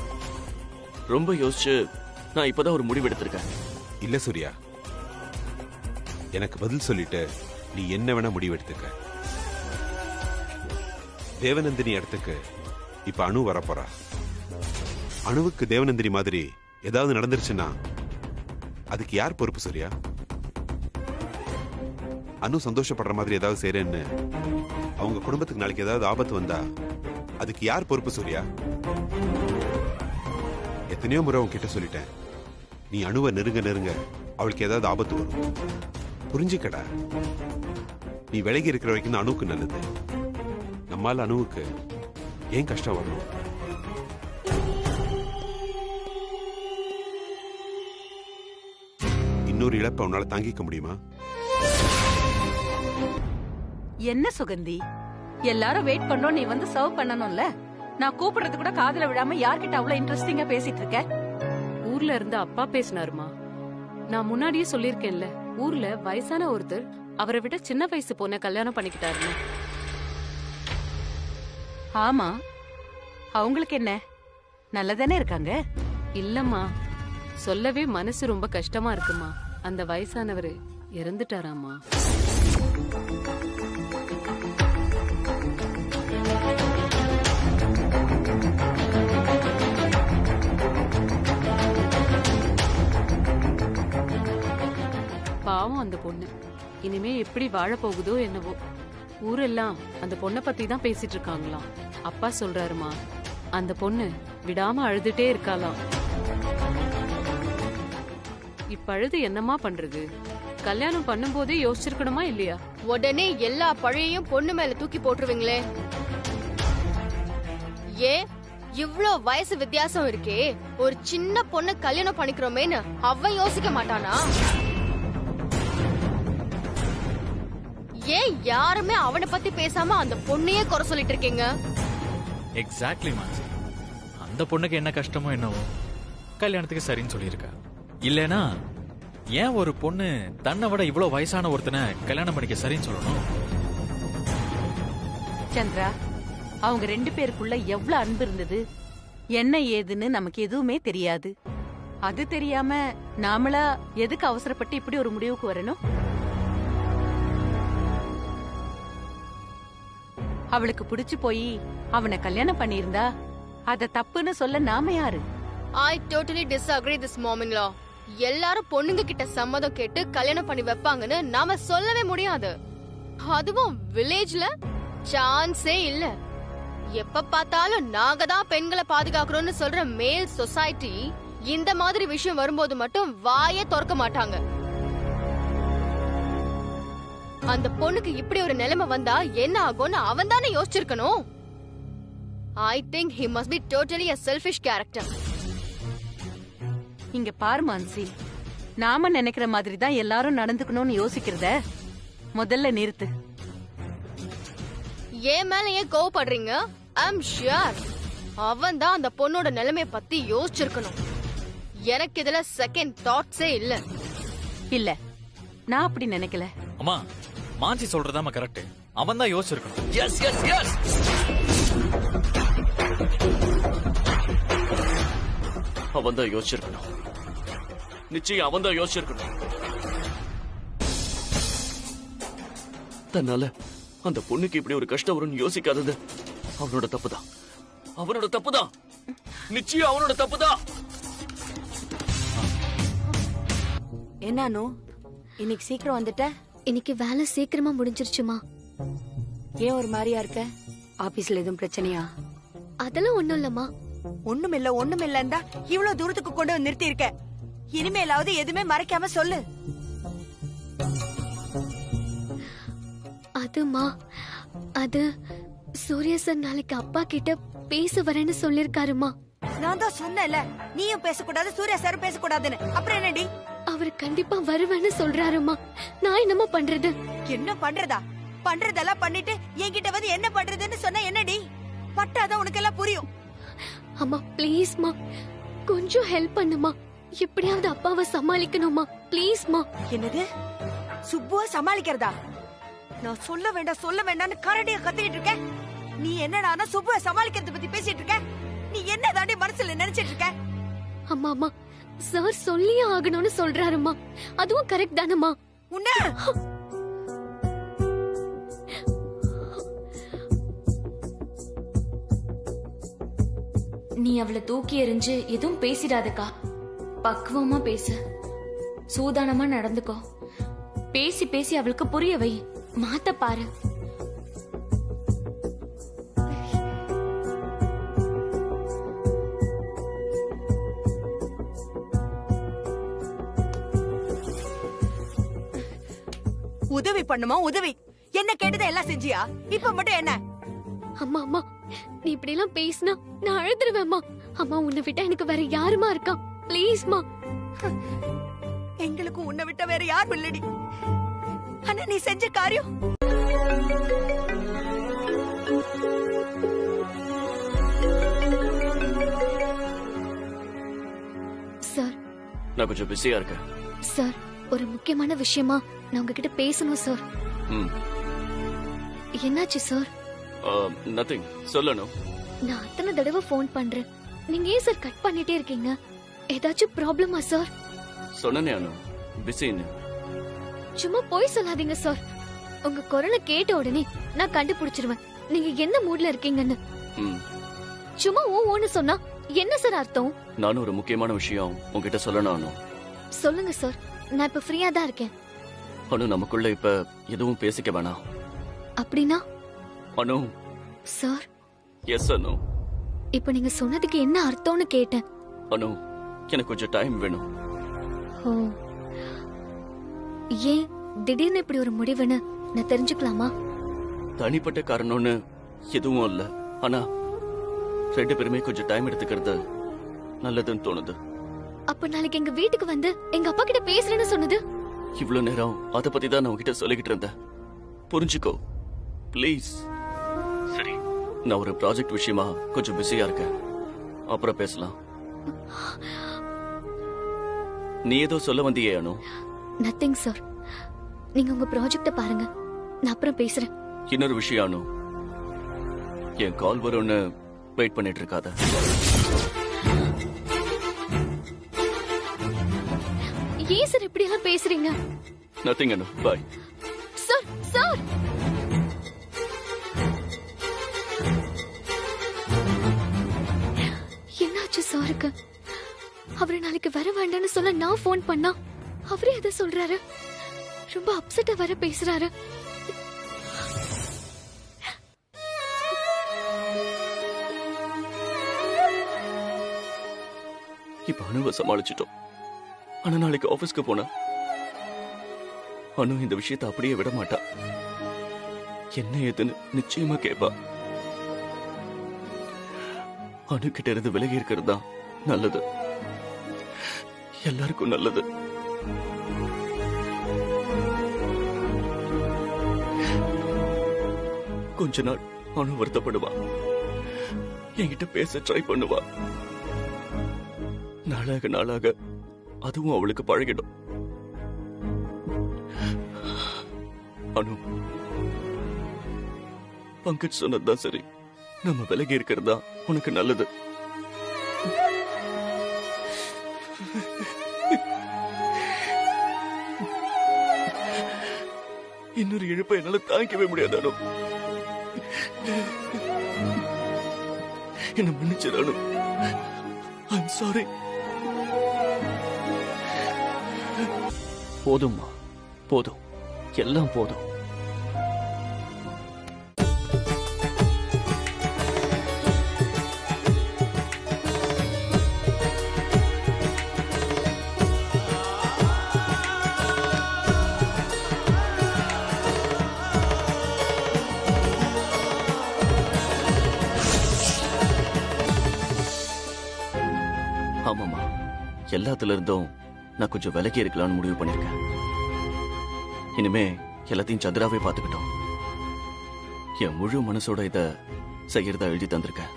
ரொம்ப யோசிச்சு நான் இப்பதான் ஒரு முடிவு எடுத்திருக்கேன். இல்ல சூர்யா, எனக்கு பதில் சொல்லிட்டு நீ என்ன வேணா முடிவு எடுத்துக்க. தேவநந்தினி இடத்துக்கு இப்ப அணு வரப்போறா. அணுவுக்கு தேவநந்தினி மாதிரி ஏதாவது நடந்துருச்சுன்னா அதுக்கு யார் பொறுப்பு சூர்யா? அனு சந்தோஷப்படுற மாதிரி ஏதாவது செய்யறேன்னு அவங்க குடும்பத்துக்கு நாளைக்கு ஏதாவது ஆபத்து வந்தா அதுக்கு யார் பொறுப்பு சூர்யா? எத்தனையோ முறை உன்கிட்ட சொல்லிட்டேன், நீ அணுவை நெருங்க அவளுக்கு ஏதாவது ஆபத்து வரும். புரிஞ்சுக்கடா. நீ விலகி இருக்கிற வரைக்கும் தான் அணுவுக்கு நல்லது. நம்மால அணுவுக்கு ஏன் கஷ்டம் வரணும்? இன்னொரு இழப்பை உன்னால தாங்கிக்க முடியுமா? என்ன சுகந்தி, எல்லாரும் வெயிட் பண்ணோம், நீ வந்து சர்வ் பண்ணணும்ல. நான் கூப்பிடுறது கூட காதுல விடாம யார்கிட்ட அவ்வளவு இன்ட்ரெஸ்டிங்கா பேசிட்டு இருக்க? ஊர்ல இருந்து அப்பா பேசினாருமா. நான் முன்னாடியே சொல்லிருக்கேன்ல, ஊர்ல வயசான ஒருத்தர் அவரை விட சின்ன வயசு பொண்ண கல்யாணம் பண்ணிக்கிட்டாருன்னு. ஆமா, அவங்களுக்கு என்ன, நல்லதானே இருக்காங்க. இல்லம்மா, சொல்லவே மனசு ரொம்ப கஷ்டமா இருக்குமா. அந்த வயசானவரு இறந்துட்டாராமா. பாவம் அந்த பொண்ணு. இனிமே எப்படி வாழ போகுதோ என்னவோ. ஊரெல்லாம் அந்த பொண்ணை பத்தி தான் பேசிட்டு இருக்காங்களாம். அப்பா சொல்றாருமா, அந்த பொண்ணு விடாம அழுதுட்டே இருக்காளாம். இப்ப அழுது என்னமா பண்றது? கல்யாணம் பண்ணும் போதே யோசிச்சிருக்கணுமா இல்லையா? உடனே எல்லா பழையையும் பொண்ணு மேல தூக்கி போட்டுருவீங்களே. ஏன் இவ்ளோ வயசு வித்தியாசம் இருக்கே, ஒரு சின்ன பொண்ணு கல்யாணம் பண்ணிக்கிறோமேன்னு அவன் யோசிக்க மாட்டானா? ஏன் யாருமே அவனை பத்தி பேசாம அந்த பொண்ணையே குறை சொல்லிட்டு இருக்கீங்க? எக்ஸாக்ட்லி மான்சி. அந்த பொண்ணுக்கு என்ன கஷ்டமோ என்னவோ கல்யாணத்துக்கு சரின்னு சொல்லியிருக்கா. இல்லனா ஏன் ஒரு பொண்ணு தன்னை விட இவ்வளவு வயசான ஒருத்தனை கல்யாணம் பண்ணிக்க சரின்னு சொல்லணும்? சந்திரா, அவங்க 2 பேருக்குள்ள எவ்வளவு அன்பு இருந்தது, என்ன ஏதுன்னு நமக்கு எதுவுமே தெரியாது. அது தெரியாம நாமளா எதுக்கு அவசரப்பட்டு இப்படி ஒரு முடிவுக்கு வரணும்? அவளுக்கு பிடிச்சு போய் அவனை கல்யாணம் பண்ணியிருந்தா அத தப்புன்னு சொல்ல நாம யாரு? I totally disagree this mom-in-law. எல்லாரும் பொண்ணுங்க கிட்ட சம்மதம் கேட்டு கல்யாணம் பண்ணி வைப்பாங்கன்னு நாம சொல்லவே முடியாது. அதுவும் வில்லேஜ்ல சான்ஸே இல்ல. எப்ப பார்த்தாலும் நாங்க தான் பெண்களை பாதுகாக்கிறோம்னு சொல்ற மேல் சொசைட்டி இந்த மாதிரி விஷயம் வரும்போது மட்டும் வாயே திறக்க மாட்டாங்க. அந்த பொண்ணுக்கு இப்படி ஒரு நிலைமை வந்தா என்ன ஆகும்னு அவன் தானே யோசிச்சிருக்கணும். I think he must be totally a selfish character. இங்க பாரு மான்சி, நாம நினைக்கிற மாதிரி தான் எல்லாரும் நடந்துக்கணும்னு யோசிக்கிறத முதல்ல நிறுத்து. ஏன் மேல ஏன் கோவப்படுறீங்க? I'm sure அவன் தான் அந்த பொண்ணோட நிலைமைய பத்தி யோசிச்சிருக்கணும். எனக்கு இதுல செகண்ட் தாட்ஸே இல்ல. இல்ல, நான் அப்படி நினைக்கல. அம்மா, மாஞ்சி சொல்றதாம கரெக்ட். அவன் தான் யோசிச்சிருக்கணும். எஸ் எஸ் எஸ், அவன் தான் யோசிச்சிருக்கணும். நிச்சயம் அவன் தான் யோசிச்சிருக்கணும். தன்னால அந்த பொண்ணுக்கு இப்படி ஒரு கஷ்டம் வரும்னு யோசிக்காதது அவனோட தப்புதான். அவனோட தப்புதான். நிச்சயம் அவனோட தப்புதான். என்னானு இன்னைக்கு சீக்கிரம் வந்துட்ட? இன்னைக்கு வேலை சீக்கிரமா முடிஞ்சிருச்சுமா. ஏன் ஒரு மாதிரியா இருக்க? ஆபீஸ்ல எதுவும் பிரச்சனையா? அதெல்லாம் ஒண்ணும் இல்லம்மா. ஒண்ணுமில்லண்டா இவ்வளவு தூரத்துக்கு கொண்டு வந்து நிறுத்தி இருக்க. இனிமேலாவது எதுவுமே மறைக்காம சொல்லு. அதுமா, அது சூர்யா சார் நாளைக்கு அப்பா கிட்ட பேச வரேன்னு சொல்லிருக்காருமா. நான் தான் சொன்னேன்ல, நீயும் பேசக்கூடாது, சூர்யா சாரும் பேசக்கூடாதுன்னு. அப்புறம் என்னடி? அவர் கண்டிப்பா வருவேன்னு சொல்றாருமா. நான் என்னமா பண்றது? என்ன பண்றதா? பண்றதெல்லாம் பண்ணிட்டு என்கிட்ட வந்து என்ன பண்றதுன்னு சொன்னா என்னடி? பட்டாதான் உனக்கு எல்லாம் புரியும். அம்மா ப்ளீஸ்மா, கொஞ்சம் ஹெல்ப் பண்ணுமா. எப்படியாவது அப்பாவை சமாளிக்கணுமா, ப்ளீஸ்மா. என்னது? சுப்புவ சமாளிக்கிறதா? நான் சொல்ல வேண்டாம்னு கரடியா கத்திக்கிட்டு இருக்க. நீ என்னடானா சுப்புவ சமாளிக்கிறத பத்தி பேசிட்டு இருக்க? நீ என்ன தாண்டி மனசுல நினைச்சிட்டு இருக்க? அம்மா அம்மா, சார் சொல்லியே ஆகணும்னு சொல்றாருமா. அதுவும் கரெக்ட் தானம்மா? உன்ன நீ அவளை தூக்கி எறிஞ்சு எதுவும் பேசிடாதக்கா. பக்குவமா பேசு, சூதானமா நடந்துக்கோ. பேசி பேசி அவளுக்கு புரிய வை, மாத்த பாரு. உதவி பண்ணுமா உதவி? என்ன கேட்டதை எல்லாம் செஞ்சியா? இப்ப மட்டும் என்ன? அம்மா அம்மா, நீ இப்படி எல்லாம் பேசினா நான் அழுதுருவேம்மா. அம்மா, உன்னை விட்டா எனக்கு வேற யாருமா இருக்கா? ப்ளீஸ்மா. எங்களுக்கு உன்னை விட்ட வேற யாரும் இல்லடி. ஆனா நீ செஞ்ச காரியம் சார். நான் கொஞ்சம் பிஸியா இருக்கேன். சார், ஒரு முக்கியமான விஷயமா நான் உங்ககிட்ட பேசணும் சார். என்னாச்சு சார்? நத்திங், சொல்லணும். நான் அத்தனை தடவை போன் பண்றேன், நீங்க ஏன் சார் கட் பண்ணிட்டே இருக்கீங்க? ஏதாச்சும் ப்ராப்ளமா சார்? சொன்னனே அனு, பிஸின்னு. சும்மா போய் சொல்லாதீங்க சார். உங்க குரலை கேட்ட உடனே நான் கண்டுபிடிச்சிருவேன் நீங்க என்ன மூட்ல இருக்கீங்கன்னு. சும்மா ஓன்னு சொன்னா என்ன சார் அர்த்தம்? நானும் ஒரு முக்கியமான விஷயம் உங்ககிட்ட சொல்லணும் அனு. சொல்லுங்க சார், நான் இப்ப ஃப்ரீயா தான் இருக்கேன். அனு, நமக்குள்ள இப்ப எதுவும் பேசிக்க வேணாம். அப்படின்னா? அனு. சார். எஸ் அனு. இப்ப நீங்க சொன்னதுக்கு என்ன அர்த்தம்னு கேட்டேன். அனு, எனக்கு கொஞ்சம் டைம் வேணும். ஓ, ஏன் திடீர்னு இப்படி ஒரு முடிவுன்னு நான் தெரிஞ்சுக்கலாமா? தனிப்பட்ட காரணம்னு எதுவும் இல்ல. ஆனா ரெண்டு பேருமே கொஞ்சம் டைம் எடுத்துக்கிறது நல்லதுன்னு தோணுது. அப்ப நாளைக்கு எங்க வீட்டுக்கு வந்து எங்க அப்பா கிட்ட பேசுறேன்னு சொன்னது? இவ்வளவு நேரம் அத பத்தி தான் நான் உங்ககிட்ட சொல்லிக்கிட்டு இருந்தேன். புரிஞ்சுக்கோ ப்ளீஸ். சரி, நான் ஒரு ப்ராஜெக்ட் விஷயமா கொஞ்சம் பிஸியா இருக்கேன். அப்புறம் பேசலாம். நீ ஏதோ சொல்ல வந்தியே அனு? நத்திங் சார், நீங்க உங்க ப்ராஜெக்ட பாருங்க, நான் அப்புறம் பேசுறேன். இன்னொரு விஷயம் அனு, என் கால் வரும்னு வெயிட் பண்ணிட்டு இருக்காத. ஏன் சார் இப்படி எல்லாம் பேசுறீங்க? Nothing Anu, bye. Sir sir, என்னாச்சு சாருக்கு? அவரை நாளைக்கு வர வேண்டாம்னு சொல்ல நான் ஃபோன் பண்ணா அவரே அதை சொல்றாரு. ரொம்ப அப்செட்டா வர பேசுறாரு. இப்ப அணுவை சமாளிச்சிட்டோம். ஆனா நாளைக்கு ஆபீஸ்க்கு போனா அனு இந்த விஷயத்தை அப்படியே விட மாட்டா. என்ன ஏதுன்னு நிச்சயமா கேட்பா. அணு கிட்ட இருந்து விலகி இருக்கிறது தான் நல்லது, எல்லாருக்கும் நல்லது. கொஞ்ச நாள் அணு வருத்தப்படுவா, என்கிட்ட பேச ட்ரை பண்ணுவா. நாளாக நாளாக அதுவும் அவளுக்கு பழகிடும். அனு, பங்கஜ் சொன்னதுதான் சரி. நம்ம விலகி இருக்கிறதா உனக்கு நல்லது. இன்னொரு இழப்பை என்னால தாங்கிக்கவே முடியாது அனு. என்ன மன்னிச்சிரு அனு. I'm sorry. போதும்மா, போதும், எல்லாம் போதும். ஆமாமா, எல்லாத்துல இருந்தும் நான் கொஞ்சம் விலகி இருக்கலாம்னு முடிவு பண்ணிருக்கேன். இனிமே எல்லாத்தையும் சந்திராவே பாத்துக்கிட்டோம். என் முழு மனசோட இத செய்யறதா எழுதி தந்திருக்கேன்.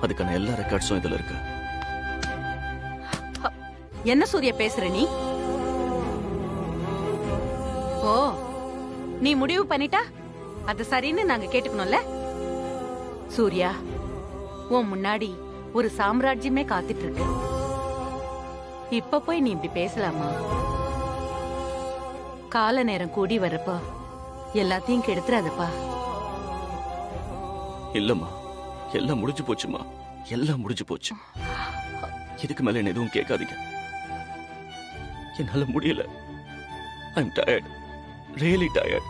அதுக்கான எல்லா ரெக்கார்ட்ஸும் இதுல இருக்கு. என்ன சூர்யா பேசுற நீ? ஓ, நீ முடிவு பண்ணிட்டா அது சரின்னு நாங்க கேட்டுக்கணும்ல. சூர்யா, உன் முன்னாடி ஒரு சாம்ராஜ்யமே காத்துட்டு இருக்கு. இப்ப போய் நீ இப்படி பேசலாமா? கால நேரம் கூடி வரப்பா எல்லாத்தையும் கெடுத்துறாதப்பா. இல்லம்மா, எல்லாம் முடிஞ்சு போச்சுமா, எல்லாம் முடிஞ்சு போச்சு. இதுக்கு மேல என்ன எதுவும் கேட்காதீங்க. என்னால முடியல. I'm tired, really tired.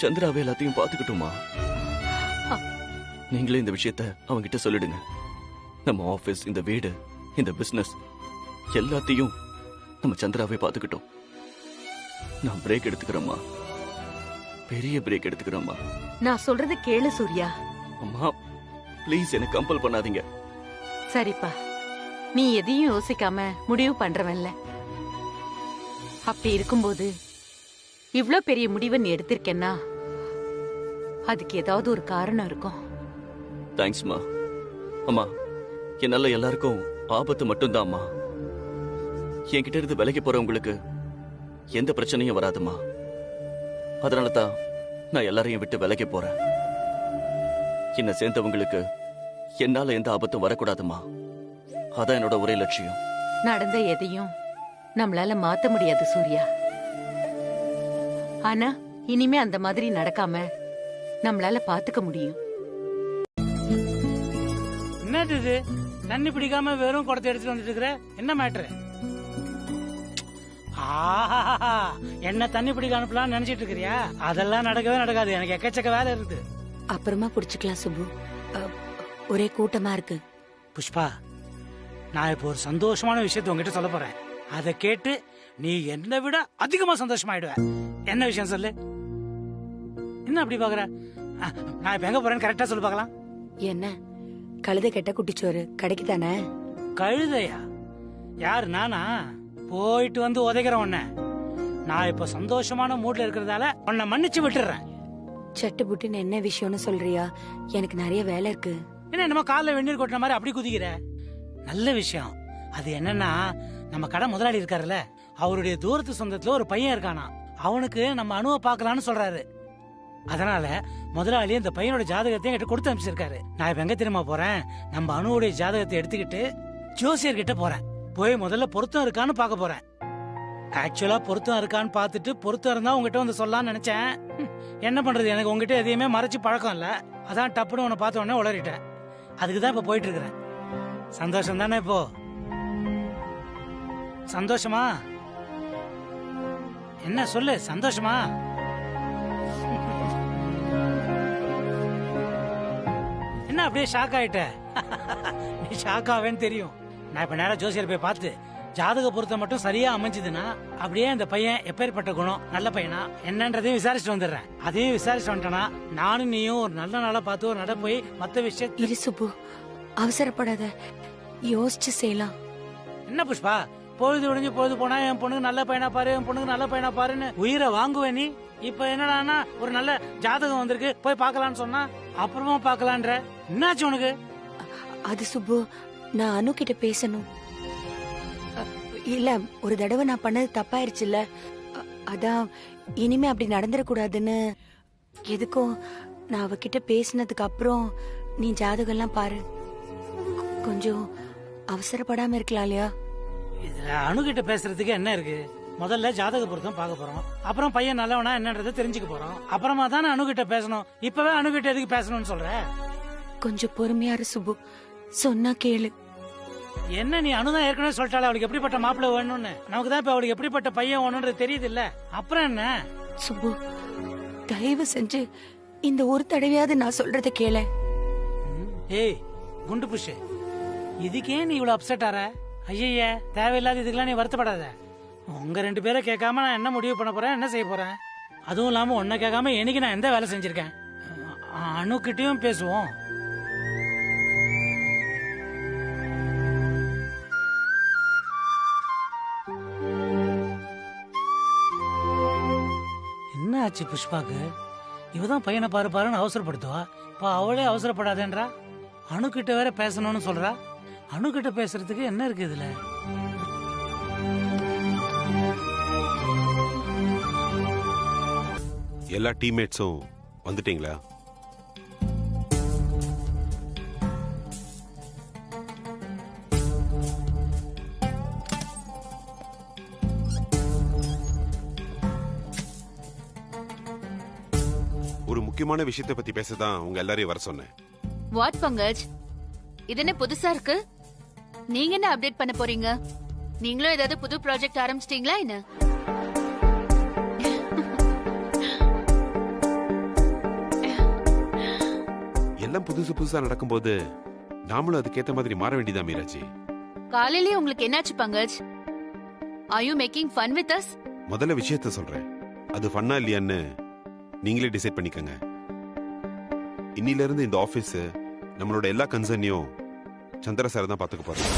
சந்திராவே எல்லாத்தையும் பாத்துக்கிட்டோமா? நீங்களே இந்த விஷயத்த அவங்கிட்ட சொல்லிடுங்க. நம்ம ஆபீஸ், இந்த வீடு, இந்த பிசினஸ் எல்லாத்தையும் நம்ம சந்திராவே பாத்துக்கிட்டோம். நான் பிரேக் எடுத்துக்கிறேம்மா, பெரிய பிரேக் எடுத்துக்கிறேம்மா. நான் சொல்றது கேளு சூர்யா. அம்மா ப்ளீஸ், என்ன கம்பல் பண்ணாதீங்க. சரிப்பா, நீ எதையும் யோசிக்காம முடிவு பண்றவன்ல. அப்படி இருக்கும்போது இவ்ளோ பெரிய முடிவை நீ எடுத்திருக்கேன்னா அதுக்கு ஏதாவது ஒரு காரணம் இருக்கும். தேங்க்ஸ்மா. அம்மா, என்னால எல்லாருக்கும் ஆபத்து மட்டும்தான் அம்மா. என்கிட்ட இருந்து விலகி போறவங்களுக்கு எந்த பிரச்சனையும் வராதுமா. அதனால தான் நான் எல்லாரையும் விட்டு விலகி போறேன். என்ன சேர்ந்தவங்களுக்கு என்னால எந்த ஆபத்தும் வரக்கூடாதுமா. அதான் என்னோட ஒரே லட்சியம். நடந்த எதையும் நம்மளால மாத்த முடியாது சூர்யா. ஆனா இனிமே அந்த மாதிரி நடக்காம நம்மளால பாத்துக்க முடியும். என்னது இது? தண்ணி பிடிக்காம வெறும் குடத்தை எடுத்துட்டு வந்துட்டு இருக்கிற? என்ன மேட்ரு? என்ன தண்ணி பிடிக்க அனுப்பலாம் நினைச்சிட்டு இருக்கிறியா? அதெல்லாம் நடக்கவே நடக்காது. எனக்கு எக்கச்சக்க வேலை இருக்குது. அப்புறமா புடிச்சுக்கலாம் சுப்பு. ஒரே கூட்டமா இருக்கு. புஷ்பா, நான் இப்போ ஒரு சந்தோஷமான விஷயத்தை உங்ககிட்ட சொல்ல போறேன். அதை கேட்டு நீ என்னை விட அதிகமா சந்தோஷமாயிடுவ. என்ன விஷயம் சொல்லு. என்ன அப்படி பாக்குற? நான் இப்ப எங்க போறேன்னு கரெக்டா சொல்லு பாக்கலாம். என்ன கழுதை கெட்ட குட்டிச்சோறு கடைக்கு தானே? கழுதையா? யாரு, நானா? போயிட்டு வந்து உதைக்கிறேன் உன்ன. நான் இப்ப சந்தோஷமான மூட்ல இருக்கிறதால உன்னை மன்னிச்சு விட்டுறேன். சட்டு புட்டுன்னு என்ன விஷயம்னு சொல்றியா? எனக்கு நிறைய வேலை இருக்கு. என்ன நம்ம காலைல வெந்நீர் கொட்டின மாதிரி அப்படி குதிக்கிற? நல்ல விஷயம். அது என்னன்னா, நம்ம கடை முதலாளி இருக்காருல்ல, அவருடைய தூரத்து சொந்தத்துல ஒரு பையன் இருக்கானா. அவனுக்கு நம்ம அணுவை பார்க்கலான்னு சொல்றாரு. அதனால முதலாளி இந்த பையனோட ஜாதகத்தையும் என்கிட்ட கொடுத்து அனுப்பிச்சிருக்காரு. நான் இப்ப எங்க தெரியுமா போறேன்? நம்ம அணுவுடைய ஜாதகத்தை எடுத்துக்கிட்டு ஜோசியர் கிட்ட போறேன். போய் முதல்ல பொருத்தம் இருக்கான்னு பார்க்க போறேன். ஆக்சுவலா பொருத்தம் இருக்கான்னு பார்த்துட்டு பொருத்தம் இருந்தா உங்ககிட்ட வந்து சொல்லலாம்னு நினைச்சேன். என்ன பண்றது, எனக்கு உங்ககிட்ட எதையுமே மறைச்சு பழக்கம் இல்ல. அதான் டப்புன்னு உன்னை பார்த்த உடனே உளறிட்டேன். அதுக்குதான் இப்ப போயிட்டு இருக்கிறேன். சந்தோஷம் தானே இப்போ? சந்தோஷமா? என்ன சொல்லு, சந்தோஷமா? என்ன அப்படியே ஷாக் ஆயிட்ட? நீ ஷாக் ஆவேன்னு தெரியும். நான் இப்ப நேரா ஜோசியர் போய் பார்த்து ஜாதக பொருத்தம் மட்டும் சரியா அமைஞ்சதுன்னா அப்படியே இந்த பையன் எப்பேற்பட்ட குணம், நல்ல பையனா என்னன்றதையும் விசாரிச்சுட்டு வந்துடுறேன். அதையும் விசாரிச்சு வந்துட்டனா நானும் நீயும் ஒரு நல்ல நாளா பார்த்து ஒரு நட போய் மத்த விஷயம். இரு சுப்பு, அவசரப்படாத, யோசிச்சு செய்யலாம். என்ன புஷ்பா, பொழுது விடிஞ்சு பொழுது போனா என் பொண்ணுக்கு நல்ல பையனா பாரு, என் பொண்ணுக்கு நல்ல பையனா பாருன்னு உயிரை வாங்குவே நீ. இப்ப என்னடானா ஒரு நல்ல ஜாதகம் வந்திருக்கு போய் பார்க்கலான்னு சொன்னா அப்புறமா பார்க்கலான்ற. என்னாச்சு உனக்கு? அது சுப்பு, நான் அனு கிட்ட பேசணும். இல்ல, ஒரு தடவை நான் பண்ணது தப்பாயிருச்சுல்ல, அதான் இனிமே அப்படி நடந்துடக்கூடாதுன்னு. எதுக்கும் நான் அவகிட்ட பேசினதுக்கு அப்புறம் நீ ஜாதகம் எல்லாம் பாரு. கொஞ்சம் அவசரப்படாம இருக்கலாம் இல்லையா? இதுல அணுகிட்ட பேசுறதுக்கு என்ன இருக்கு? முதல்ல ஜாதக பொருத்தம் பார்க்க போறோம், அப்புறம் பையன் நல்லவனா என்னன்றதை தெரிஞ்சுக்க போறோம், அப்புறமா தானே அணுகிட்ட பேசணும். இப்பவே அணுகிட்ட எதுக்கு பேசணும்னு சொல்ற? கொஞ்சம் பொறுமையா இரு சுப்பு, சொன்னா கேளு. என்ன நீ அனுதான் ஏற்கனவே சொல்லிட்டாலே அவளுக்கு எப்படிப்பட்ட மாப்பிள்ளை வேணும்னு. நமக்கு தான் இப்ப அவளுக்கு எப்படிப்பட்ட பையன் வேணும்ன்றது தெரியுது இல்ல, அப்புறம் என்ன? சுப்பு, தயவு செஞ்சு இந்த ஒரு தடவையாவது நான் சொல்றத கேள. ஏய் குண்டு புஷ், இதுக்கே நீ இவ்வளவு அப்செட் ஆற? ஐய, தேவையில்லாத இதுக்கெல்லாம் நீ வருத்தப்படாத. உங்க 2 பேரை கேட்காம நான் என்ன முடிவு பண்ண போறேன், என்ன செய்ய போறேன்? அதுவும் இல்லாம உன்னை கேட்காம என்னைக்கு நான் எந்த வேலை செஞ்சிருக்கேன்? அணுக்கிட்டையும் பேசுவோம். என்ன ஆச்சு புஷ்பாக்கு? இவதான் பையனை பாரு பாருன்னு அவசரப்படுத்துவா, இப்ப அவளே அவசரப்படாதேன்றா. அணுகிட்ட வேற பேசணும்னு சொல்றா. அணுகிட்ட பேசுறதுக்கு என்ன இருக்கு இதுல? எல்லா டீம்மேட்ஸும் வந்துட்டீங்களா? ஒரு முக்கியமான விஷயத்தை பத்தி பேசதான் உங்க எல்லாரையும் வர சொன்னேன். வாட் பங்கஜ், இது என்ன புதுசா இருக்கு? நீங்க என்ன அப்டேட் பண்ண போறீங்க? நீங்களும் ஏதாவது புது ப்ராஜெக்ட் ஆரம்பிச்சிட்டீங்களா என்ன? எல்லாம் புதுசு புதுசா நடக்கும்போது நாமளும் அதுக்கேத்த மாதிரி மாற வேண்டியதா மீராஜி. காலையிலேயே உங்களுக்கு என்னாச்சு Pankaj? Are you making fun with us? முதல்ல விஷயத்த சொல்றேன், அது ஃபன்னா இல்லையான்னு நீங்களே டிசைட் பண்ணிக்கங்க. இன்னில இருந்து இந்த ஆபீஸ் நம்மளோட எல்லா கன்சர்னையும் சந்திர சார் தான் பாத்துக்க போறோம்.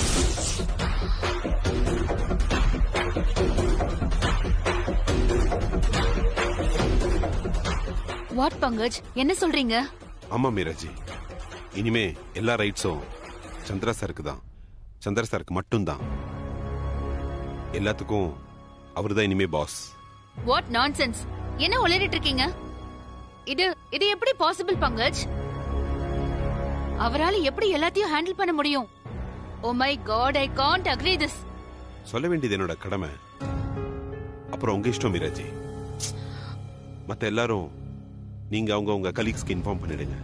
வாட் பங்கஜ், என்ன சொல்றீங்க? ஆமா மீராஜி, இனிமே எல்லா ரைட்ஸும் சந்திர சாருக்கு தான், சந்திர சாருக்கு மட்டும்தான். எல்லாத்துக்கும் அவர்தான் இனிமே பாஸ். வாட் நான்சென்ஸ், என்ன உளறிட்டு இருக்கீங்க? இது எப்படி பாசிபிள் பங்கஜ்? அவரால எப்படி எல்லாத்தையும் ஹேண்டில் பண்ண முடியும்? Oh my god, I can't agree this. சொல்ல வேண்டியது என்னோட கடமை, அப்புறம் உங்க இஷ்டம் மீராஜி. மத்த எல்லாரும் நீங்க உங்க கலீக்ஸ்க்கு இன்ஃபார்ம் பண்ணிடுங்க.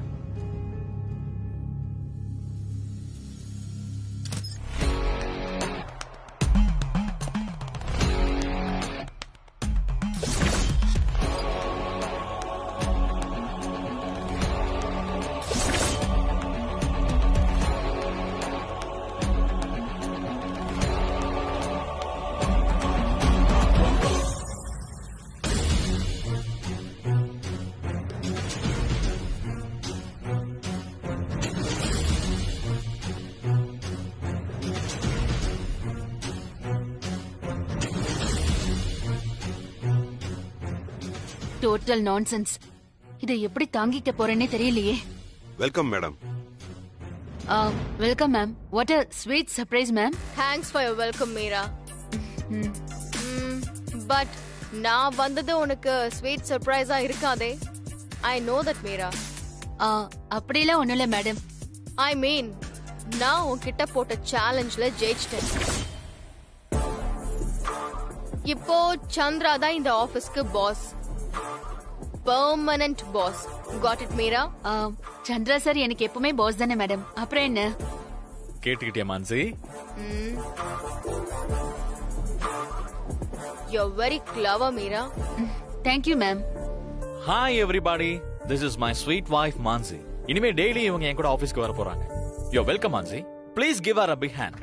Total nonsense. இதை எப்படி தாங்கிக்க போறேன்னே தெரியலையே. Welcome madam. Welcome ma'am. What a sweet surprise ma'am. Thanks for your welcome Meera. But நான் வந்தது உனக்கு ஸ்வீட் சர்ப்ரைஸா இருக்காதே. I know that Meera. அப்படிலாம் ஒண்ணும் இல்ல மேடம். I mean, நான் உன்கிட்ட போட்ட சேலஞ்ச்ல ஜெயிச்சிட்டேன். இப்போ சந்திரா தான் இந்த ஆபீஸ்க்கு boss, permanent boss. Got it Meera? Chandra sir எனக்கு எப்பவுமே பாஸ் தானே மேடம், அப்புறம் என்ன? கேட்டுக்கிட்டியா Mansi? You're very clever, Meera. Thank you ma'am. Hi everybody, this is my sweet wife Mansi. இனிமே டெய்லி இவங்க என் கூட ஆபீஸ்க்கு வர போறாங்க. You welcome Mansi. Please give her a big hand.